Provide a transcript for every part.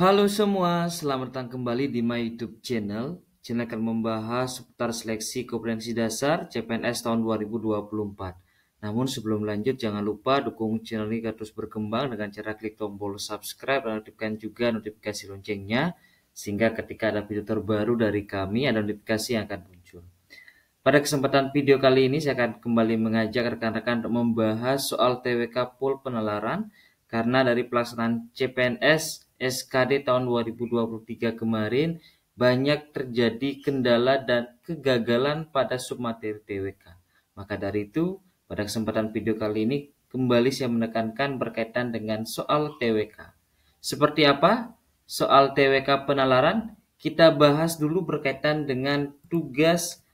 Halo semua, selamat datang kembali di my YouTube channel. Channel akan membahas seputar seleksi kompetensi dasar CPNS tahun 2024. Namun sebelum lanjut, jangan lupa dukung channel ini agar terus berkembang dengan cara klik tombol subscribe dan aktifkan juga notifikasi loncengnya, sehingga ketika ada video terbaru dari kami, ada notifikasi yang akan muncul. Pada kesempatan video kali ini, saya akan kembali mengajak rekan-rekan untuk membahas soal TWK Pool Penalaran, karena dari pelaksanaan CPNS SKD tahun 2023 kemarin, banyak terjadi kendala dan kegagalan pada submateri TWK. Maka dari itu, pada kesempatan video kali ini, kembali saya menekankan berkaitan dengan soal TWK. Seperti apa soal TWK penalaran? Kita bahas dulu berkaitan dengan tugas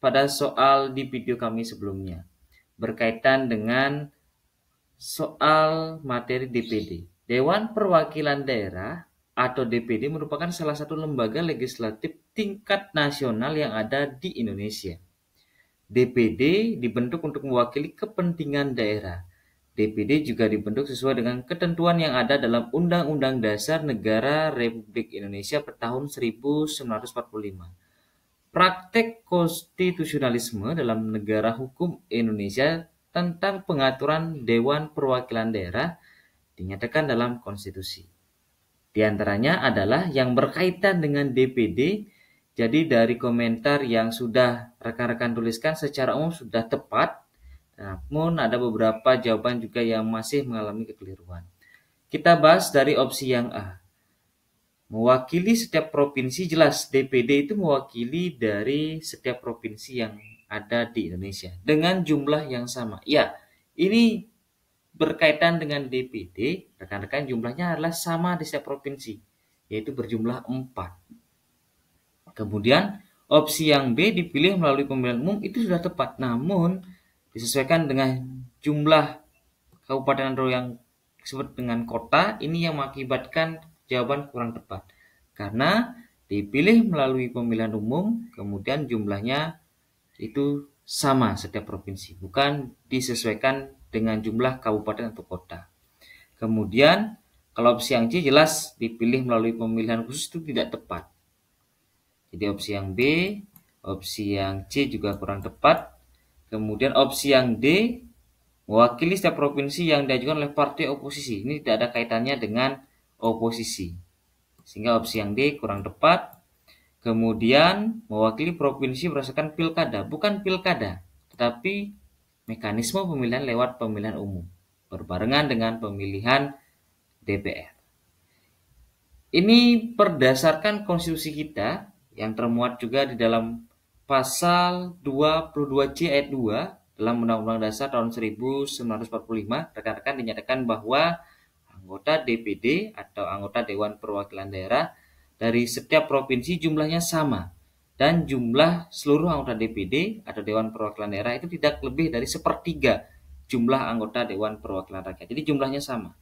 pada soal di video kami sebelumnya, berkaitan dengan soal materi DPD. Dewan Perwakilan Daerah atau DPD merupakan salah satu lembaga legislatif tingkat nasional yang ada di Indonesia. DPD dibentuk untuk mewakili kepentingan daerah. DPD juga dibentuk sesuai dengan ketentuan yang ada dalam Undang-Undang Dasar Negara Republik Indonesia per tahun 1945. Praktek konstitusionalisme dalam negara hukum Indonesia tentang pengaturan Dewan Perwakilan Daerah dinyatakan dalam konstitusi. Di antaranya adalah yang berkaitan dengan DPD. Jadi dari komentar yang sudah rekan-rekan tuliskan secara umum sudah tepat, namun ada beberapa jawaban juga yang masih mengalami kekeliruan. Kita bahas dari opsi yang A. Mewakili setiap provinsi, jelas DPD itu mewakili dari setiap provinsi yang ada di Indonesia dengan jumlah yang sama. Ya, ini berkaitan dengan DPD, rekan-rekan jumlahnya adalah sama di setiap provinsi, yaitu berjumlah 4. Kemudian opsi yang B, dipilih melalui pemilihan umum, itu sudah tepat, namun disesuaikan dengan jumlah kabupaten atau yang disebut dengan kota, ini yang mengakibatkan jawaban kurang tepat. Karena dipilih melalui pemilihan umum, kemudian jumlahnya itu sama setiap provinsi, bukan disesuaikan dengan jumlah kabupaten atau kota. Kemudian kalau opsi yang C, jelas dipilih melalui pemilihan khusus itu tidak tepat. Jadi opsi yang B, opsi yang C juga kurang tepat. Kemudian opsi yang D, mewakili setiap provinsi yang diajukan oleh partai oposisi. Ini tidak ada kaitannya dengan oposisi. Sehingga opsi yang D kurang tepat. Kemudian mewakili provinsi berdasarkan pilkada. Bukan pilkada, tetapi mekanisme pemilihan lewat pemilihan umum, berbarengan dengan pemilihan DPR. Ini berdasarkan konstitusi kita yang termuat juga di dalam pasal 22C ayat 2 dalam Undang-Undang Dasar tahun 1945. Rekan-rekan dinyatakan bahwa anggota DPD atau anggota Dewan Perwakilan Daerah dari setiap provinsi jumlahnya sama, dan jumlah seluruh anggota DPD atau Dewan Perwakilan Daerah itu tidak lebih dari 1/3 jumlah anggota Dewan Perwakilan Rakyat. Jadi jumlahnya sama.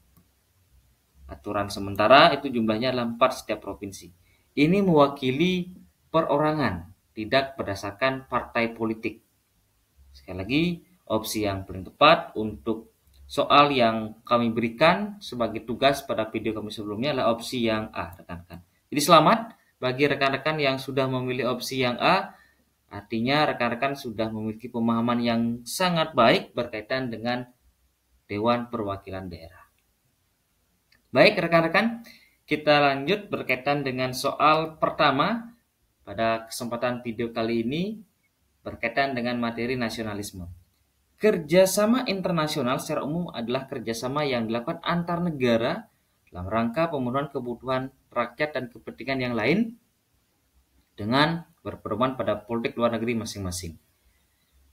Aturan sementara itu jumlahnya adalah 4 setiap provinsi. Ini mewakili perorangan, tidak berdasarkan partai politik. Sekali lagi, opsi yang paling tepat untuk soal yang kami berikan sebagai tugas pada video kami sebelumnya adalah opsi yang A, rekan-rekan. Jadi selamat bagi rekan-rekan yang sudah memilih opsi yang A, artinya rekan-rekan sudah memiliki pemahaman yang sangat baik berkaitan dengan Dewan Perwakilan Daerah. Baik rekan-rekan, kita lanjut berkaitan dengan soal pertama pada kesempatan video kali ini berkaitan dengan materi nasionalisme. Kerjasama internasional secara umum adalah kerjasama yang dilakukan antar negara dalam rangka pemenuhan kebutuhan rakyat dan kepentingan yang lain dengan berpedoman pada politik luar negeri masing-masing.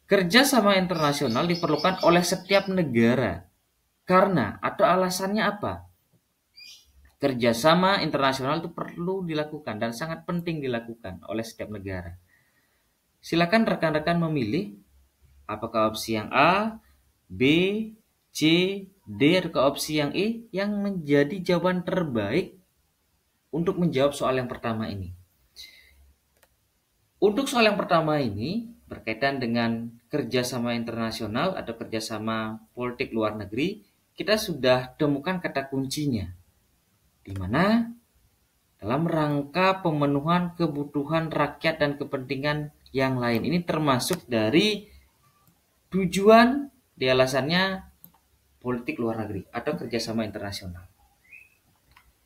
Kerjasama internasional diperlukan oleh setiap negara. Karena atau alasannya apa? Kerjasama internasional itu perlu dilakukan dan sangat penting dilakukan oleh setiap negara. Silakan rekan-rekan memilih apakah opsi yang A, B, C, D, atau opsi yang E yang menjadi jawaban terbaik untuk menjawab soal yang pertama ini. Untuk soal yang pertama ini berkaitan dengan kerjasama internasional atau kerjasama politik luar negeri, kita sudah temukan kata kuncinya, di mana dalam rangka pemenuhan kebutuhan rakyat dan kepentingan yang lain. Ini termasuk dari tujuan di alasannya politik luar negeri atau kerjasama internasional.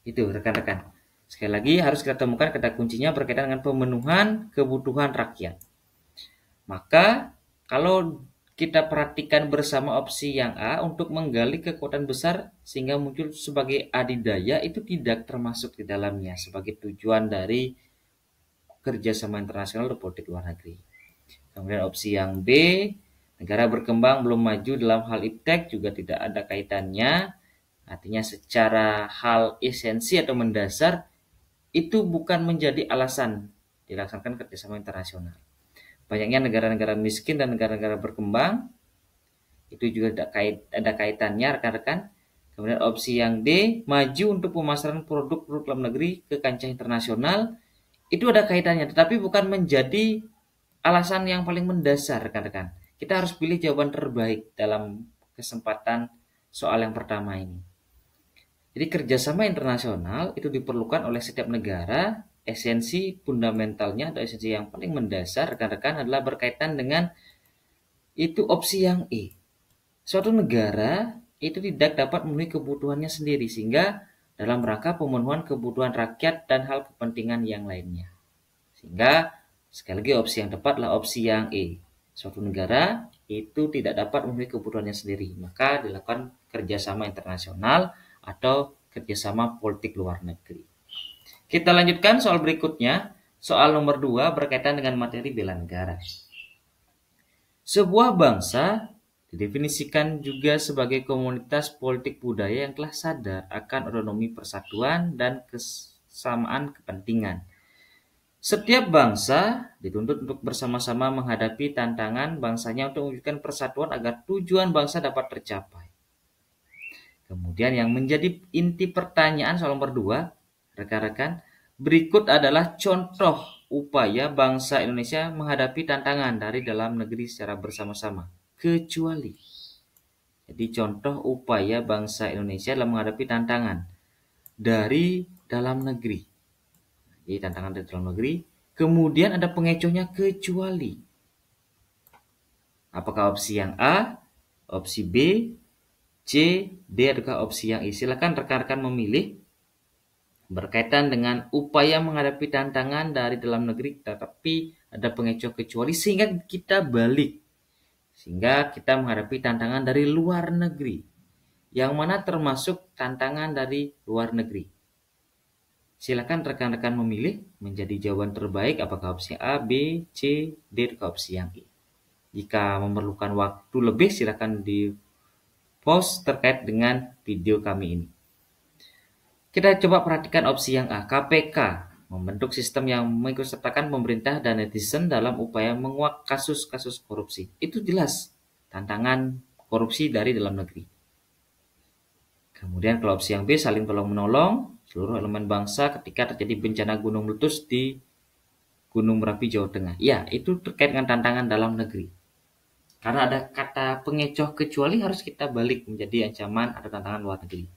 Itu rekan-rekan. Sekali lagi harus kita temukan kata kuncinya berkaitan dengan pemenuhan kebutuhan rakyat. Maka kalau kita perhatikan bersama opsi yang A untuk menggali kekuatan besar sehingga muncul sebagai adidaya, itu tidak termasuk di dalamnya sebagai tujuan dari kerjasama internasional atau politik luar negeri. Kemudian opsi yang B, negara berkembang belum maju dalam hal iptek juga tidak ada kaitannya. Artinya secara hal esensi atau mendasar itu bukan menjadi alasan dilaksanakan kerjasama internasional. Banyaknya negara-negara miskin dan negara-negara berkembang itu juga ada kaitannya rekan-rekan. Kemudian opsi yang D, maju untuk pemasaran produk-produk dalam negeri ke kancah internasional, itu ada kaitannya, tetapi bukan menjadi alasan yang paling mendasar rekan-rekan. Kita harus pilih jawaban terbaik dalam kesempatan soal yang pertama ini. Jadi kerjasama internasional itu diperlukan oleh setiap negara. Esensi fundamentalnya atau esensi yang paling mendasar rekan-rekan adalah berkaitan dengan itu opsi yang E. Suatu negara itu tidak dapat memenuhi kebutuhannya sendiri sehingga dalam rangka pemenuhan kebutuhan rakyat dan hal kepentingan yang lainnya. Sehingga sekali lagi opsi yang tepat adalah opsi yang E. Suatu negara itu tidak dapat memenuhi kebutuhannya sendiri, maka dilakukan kerjasama internasional atau kerjasama politik luar negeri. Kita lanjutkan soal berikutnya. Soal nomor 2 berkaitan dengan materi bela negara. Sebuah bangsa didefinisikan juga sebagai komunitas politik budaya yang telah sadar akan otonomi persatuan dan kesamaan kepentingan. Setiap bangsa dituntut untuk bersama-sama menghadapi tantangan bangsanya untuk mewujudkan persatuan agar tujuan bangsa dapat tercapai. Kemudian yang menjadi inti pertanyaan soal nomor 2, rekan-rekan, berikut adalah contoh upaya bangsa Indonesia menghadapi tantangan dari dalam negeri secara bersama-sama. Kecuali. Jadi contoh upaya bangsa Indonesia dalam menghadapi tantangan dari dalam negeri. Jadi tantangan dari dalam negeri. Kemudian ada pengecohnya kecuali. Apakah opsi yang A, opsi B, C, D, ataukah opsi yang I? Silakan rekan-rekan memilih berkaitan dengan upaya menghadapi tantangan dari dalam negeri, tetapi ada pengecoh kecuali sehingga kita balik. Sehingga kita menghadapi tantangan dari luar negeri. Yang mana termasuk tantangan dari luar negeri. Silakan rekan-rekan memilih menjadi jawaban terbaik apakah opsi A, B, C, D, atau opsi yang I. Jika memerlukan waktu lebih silakan di pause terkait dengan video kami ini. Kita coba perhatikan opsi yang A, KPK membentuk sistem yang mengikutsertakan pemerintah dan netizen dalam upaya menguak kasus-kasus korupsi. Itu jelas tantangan korupsi dari dalam negeri. Kemudian kalau opsi yang B, saling tolong-menolong seluruh elemen bangsa ketika terjadi bencana gunung meletus di Gunung Merapi, Jawa Tengah. Ya, itu terkait dengan tantangan dalam negeri. Karena ada kata pengecoh kecuali harus kita balik menjadi ancaman atau tantangan luar negeri.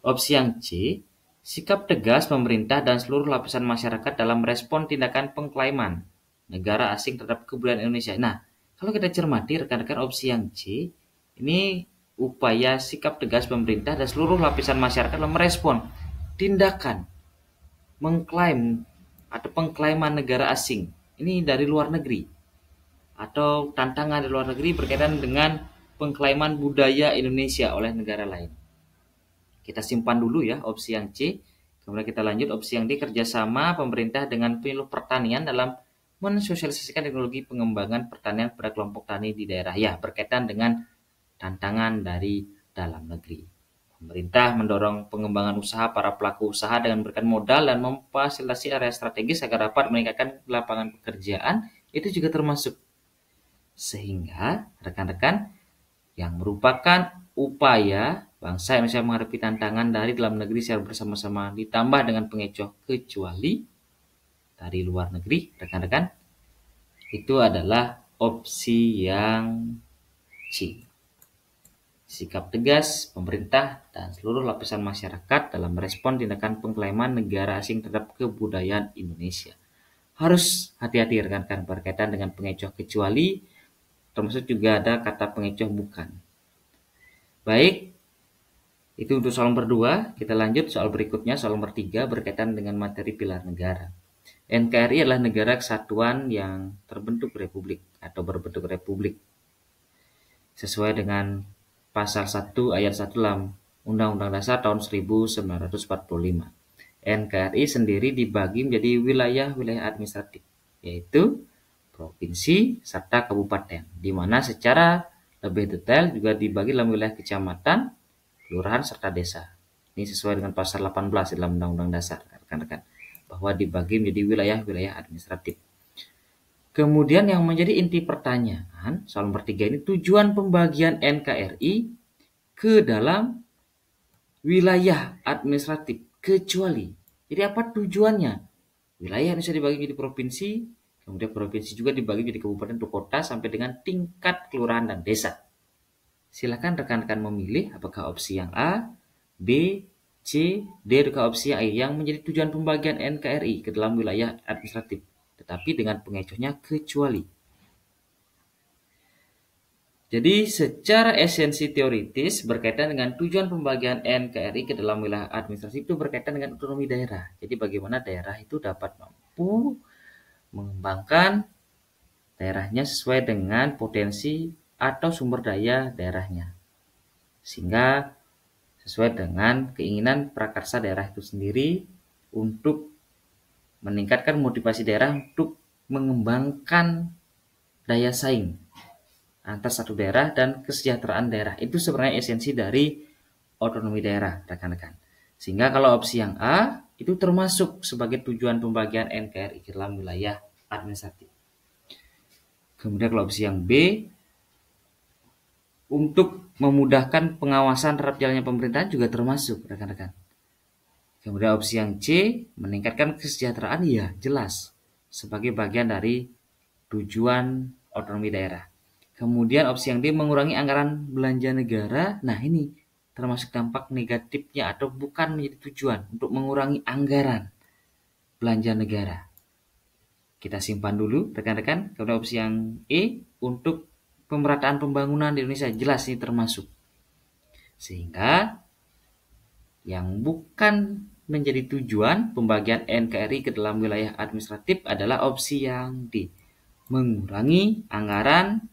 Opsi yang C, sikap tegas pemerintah dan seluruh lapisan masyarakat dalam respon tindakan pengklaiman negara asing terhadap kebudayaan Indonesia. Nah, kalau kita cermati rekan-rekan opsi yang C, ini upaya sikap tegas pemerintah dan seluruh lapisan masyarakat dalam merespon tindakan mengklaim atau pengklaiman negara asing. Ini dari luar negeri. Atau tantangan dari luar negeri berkaitan dengan pengklaiman budaya Indonesia oleh negara lain. Kita simpan dulu ya opsi yang C. Kemudian kita lanjut opsi yang D, kerjasama pemerintah dengan penyuluh pertanian dalam mensosialisasikan teknologi pengembangan pertanian pada kelompok tani di daerah. Ya, berkaitan dengan tantangan dari dalam negeri. Pemerintah mendorong pengembangan usaha para pelaku usaha dengan memberikan modal dan memfasilitasi area strategis agar dapat meningkatkan lapangan pekerjaan. Itu juga termasuk. Sehingga rekan-rekan yang merupakan upaya bangsa Indonesia menghadapi tantangan dari dalam negeri secara bersama-sama ditambah dengan pengecoh kecuali dari luar negeri, rekan-rekan, itu adalah opsi yang C. sikap tegas pemerintah dan seluruh lapisan masyarakat dalam merespon tindakan pengklaiman negara asing terhadap kebudayaan Indonesia. Harus hati-hati rekan-rekan berkaitan dengan pengecoh kecuali, termasuk juga ada kata pengecoh bukan. Baik, itu untuk soal nomor 2. Kita lanjut soal berikutnya, soal nomor 3 berkaitan dengan materi pilar negara. NKRI adalah negara kesatuan yang terbentuk republik atau berbentuk republik sesuai dengan pasal 1 ayat 1 dalam Undang-Undang Dasar tahun 1945. NKRI sendiri dibagi menjadi wilayah-wilayah administratif, yaitu provinsi serta kabupaten, di mana secara lebih detail juga dibagi dalam wilayah kecamatan, kelurahan, serta desa. Ini sesuai dengan pasal 18 dalam Undang-Undang Dasar, rekan-rekan, bahwa dibagi menjadi wilayah-wilayah administratif. Kemudian yang menjadi inti pertanyaan, soal nomor 3 ini, tujuan pembagian NKRI ke dalam wilayah administratif kecuali. Jadi apa tujuannya? Wilayah bisa dibagi menjadi provinsi, kemudian provinsi juga dibagi menjadi kabupaten atau kota sampai dengan tingkat kelurahan dan desa. Silakan rekan-rekan memilih apakah opsi yang A, B, C, D, atau opsi yang E yang menjadi tujuan pembagian NKRI ke dalam wilayah administratif, tetapi dengan pengecohnya kecuali. Jadi secara esensi teoritis berkaitan dengan tujuan pembagian NKRI ke dalam wilayah administratif itu berkaitan dengan otonomi daerah. Jadi bagaimana daerah itu dapat mampu mengembangkan daerahnya sesuai dengan potensi atau sumber daya daerahnya, sehingga sesuai dengan keinginan prakarsa daerah itu sendiri untuk meningkatkan motivasi daerah untuk mengembangkan daya saing antar satu daerah dan kesejahteraan daerah. Itu sebenarnya esensi dari otonomi daerah, rekan-rekan. Sehingga kalau opsi yang A itu termasuk sebagai tujuan pembagian NKRI ke dalam wilayah administratif. Kemudian kalau opsi yang B, untuk memudahkan pengawasan terhadap jalannya pemerintahan juga termasuk, rekan-rekan. Kemudian opsi yang C, meningkatkan kesejahteraan, ya jelas sebagai bagian dari tujuan otonomi daerah. Kemudian opsi yang D, mengurangi anggaran belanja negara. Nah ini termasuk dampak negatifnya atau bukan menjadi tujuan untuk mengurangi anggaran belanja negara. Kita simpan dulu rekan-rekan. Kemudian opsi yang E, untuk pemerataan pembangunan di Indonesia, jelas ini termasuk. Sehingga yang bukan menjadi tujuan pembagian NKRI ke dalam wilayah administratif adalah opsi yang D, mengurangi anggaran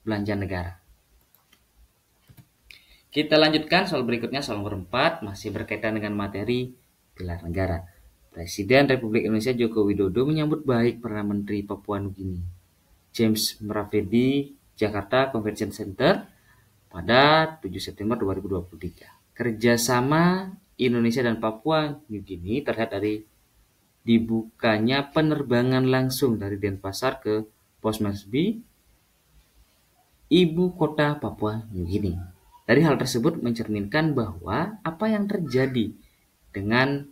belanja negara. Kita lanjutkan soal berikutnya, soal nomor 4, masih berkaitan dengan materi pilar negara. Presiden Republik Indonesia Joko Widodo menyambut baik Perdana Menteri Papua Nugini James Marape di Jakarta Convention Center pada 7 September 2023. Kerjasama Indonesia dan Papua Nugini terlihat dari dibukanya penerbangan langsung dari Denpasar ke Pos Moresby, ibu kota Papua Nugini. Dari hal tersebut mencerminkan bahwa apa yang terjadi dengan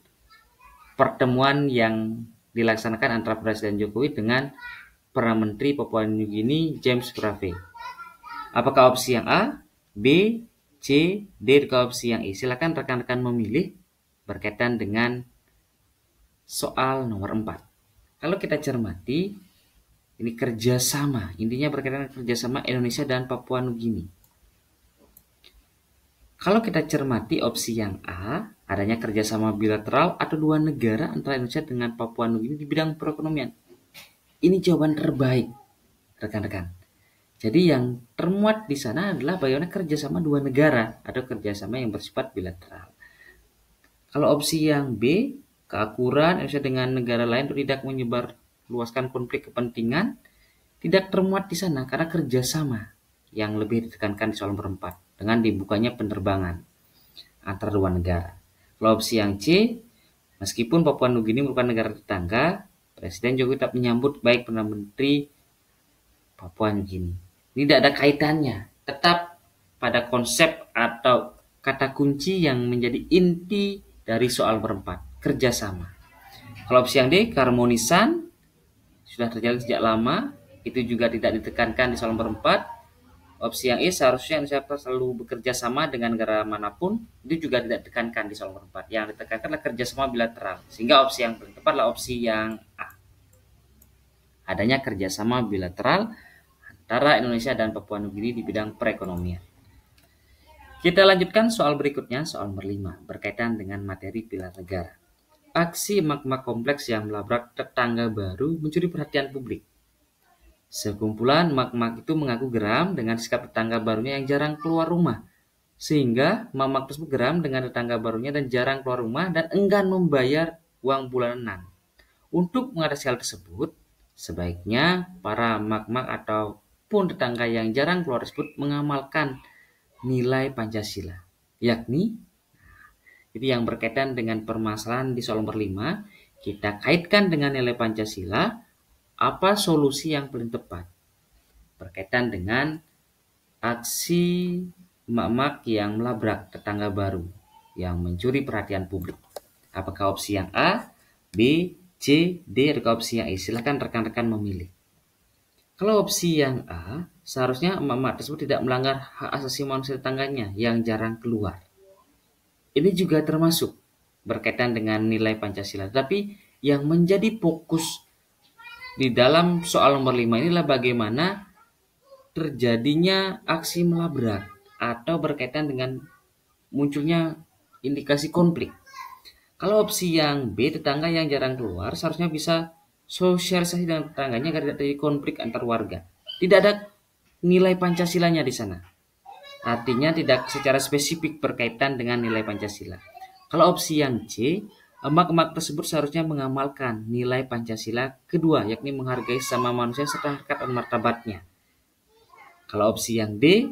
pertemuan yang dilaksanakan antara Presiden Jokowi dengan Perdana Menteri Papua Nugini James Marape. Apakah opsi yang A, B, C, D, atau opsi yang E? Silakan rekan-rekan memilih berkaitan dengan soal nomor 4. Kalau kita cermati, ini kerjasama, intinya berkaitan dengan kerjasama Indonesia dan Papua Nugini. Kalau kita cermati opsi yang A, adanya kerjasama bilateral atau dua negara antara Indonesia dengan Papua Nugini di bidang perekonomian. Ini jawaban terbaik, rekan-rekan. Jadi yang termuat di sana adalah bagaimana kerjasama dua negara atau kerjasama yang bersifat bilateral. Kalau opsi yang B, keakuran Indonesia dengan negara lain untuk tidak menyebar luaskan konflik kepentingan, tidak termuat di sana karena kerjasama yang lebih ditekankan di soal nomor 4 dengan dibukanya penerbangan antara dua negara. Kalau opsi yang C, meskipun Papua Nugini merupakan negara tetangga, Presiden Jokowi tetap menyambut baik Perdana Menteri Papua Nugini. Ini tidak ada kaitannya, tetap pada konsep atau kata kunci yang menjadi inti dari soal nomor 4, kerjasama. Kalau opsi yang D, keharmonisan sudah terjadi sejak lama, itu juga tidak ditekankan di soal nomor 4. Opsi yang E, seharusnya Indonesia selalu bekerja sama dengan negara manapun, itu juga tidak ditekankan di soal nomor 4. Yang ditekankan adalah kerjasama bilateral. Sehingga opsi yang paling tepat adalah opsi yang A. Adanya kerjasama bilateral antara Indonesia dan Papua Nugini di bidang perekonomian. Kita lanjutkan soal berikutnya, soal nomor 5, berkaitan dengan materi pilar negara. Aksi magma kompleks yang melabrak tetangga baru mencuri perhatian publik. Sekumpulan magma itu mengaku geram dengan sikap tetangga barunya yang jarang keluar rumah. Sehingga magma tersebut geram dengan tetangga barunya dan jarang keluar rumah dan enggan membayar uang bulanan. Untuk mengatasi hal tersebut, sebaiknya para magma ataupun tetangga yang jarang keluar tersebut mengamalkan nilai Pancasila, yakni itu yang berkaitan dengan permasalahan di soal nomor 5, kita kaitkan dengan nilai Pancasila, apa solusi yang paling tepat? Berkaitan dengan aksi emak-emak yang melabrak tetangga baru, yang mencuri perhatian publik. Apakah opsi yang A, B, C, D, atau opsi yang E? Silahkan rekan-rekan memilih. Kalau opsi yang A, seharusnya emak-emak tersebut tidak melanggar hak asasi manusia tetangganya yang jarang keluar. Ini juga termasuk berkaitan dengan nilai Pancasila. Tapi yang menjadi fokus di dalam soal nomor 5 inilah bagaimana terjadinya aksi melabrak atau berkaitan dengan munculnya indikasi konflik. Kalau opsi yang B, tetangga yang jarang keluar, seharusnya bisa sosialisasi dengan tetangganya agar tidak terjadi konflik antar warga. Tidak ada nilai Pancasilanya di sana. Artinya tidak secara spesifik berkaitan dengan nilai Pancasila. Kalau opsi yang C, emak-emak tersebut seharusnya mengamalkan nilai Pancasila kedua, yakni menghargai sesama manusia serta harkat dan martabatnya. Kalau opsi yang D,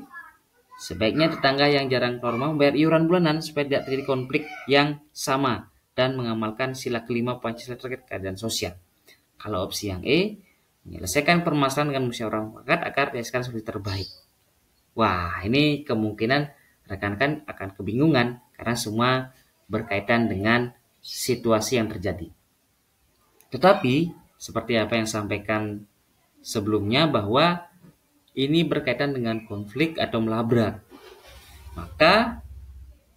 sebaiknya tetangga yang jarang keluar rumah membayar iuran bulanan supaya tidak terjadi konflik yang sama dan mengamalkan sila kelima Pancasila terkait keadilan sosial. Kalau opsi yang E, menyelesaikan permasalahan dengan musyawarah mufakat agar dihasilkan solusi terbaik. Wah, ini kemungkinan rekan-rekan akan kebingungan karena semua berkaitan dengan situasi yang terjadi. Tetapi, seperti apa yang sampaikan sebelumnya bahwa ini berkaitan dengan konflik atau melabrak. Maka,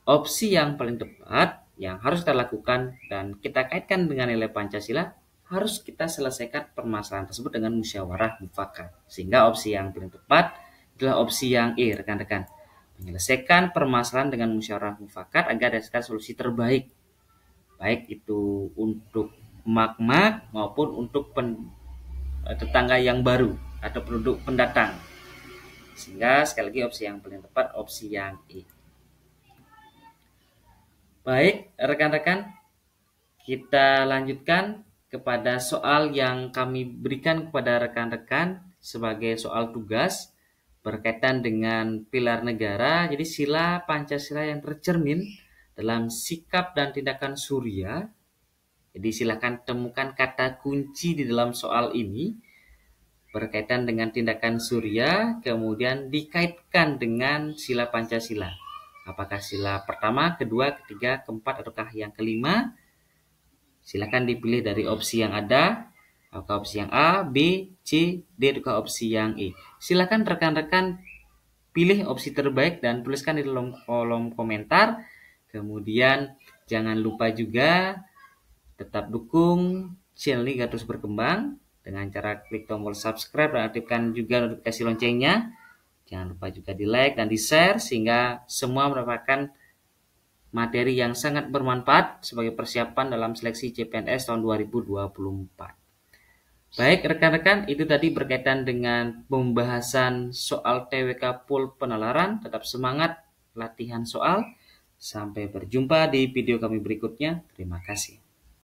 opsi yang paling tepat yang harus kita lakukan dan kita kaitkan dengan nilai Pancasila, harus kita selesaikan permasalahan tersebut dengan musyawarah mufakat. Sehingga opsi yang paling tepat adalah opsi yang E, rekan-rekan. Menyelesaikan permasalahan dengan musyawarah mufakat agar dihasilkan solusi terbaik. Baik itu untuk emak-emak maupun untuk tetangga yang baru atau penduduk pendatang. Sehingga sekali lagi opsi yang paling tepat opsi yang E. Baik, rekan-rekan, kita lanjutkan kepada soal yang kami berikan kepada rekan-rekan sebagai soal tugas berkaitan dengan pilar negara. Jadi sila Pancasila yang tercermin dalam sikap dan tindakan Surya. Jadi silakan temukan kata kunci di dalam soal ini berkaitan dengan tindakan Surya, kemudian dikaitkan dengan sila Pancasila. Apakah sila pertama, kedua, ketiga, keempat, ataukah yang kelima? Silakan dipilih dari opsi yang ada. Apakah opsi yang A, B, C, D, ataukah opsi yang E? Silakan rekan-rekan pilih opsi terbaik dan tuliskan di dalam kolom komentar. Kemudian jangan lupa juga tetap dukung channel ini agar terus berkembang dengan cara klik tombol subscribe dan aktifkan juga notifikasi loncengnya. Jangan lupa juga di like dan di share sehingga semua mendapatkan materi yang sangat bermanfaat sebagai persiapan dalam seleksi CPNS tahun 2024. Baik rekan-rekan, itu tadi berkaitan dengan pembahasan soal TWK Pol Penalaran. Tetap semangat latihan soal. Sampai berjumpa di video kami berikutnya. Terima kasih.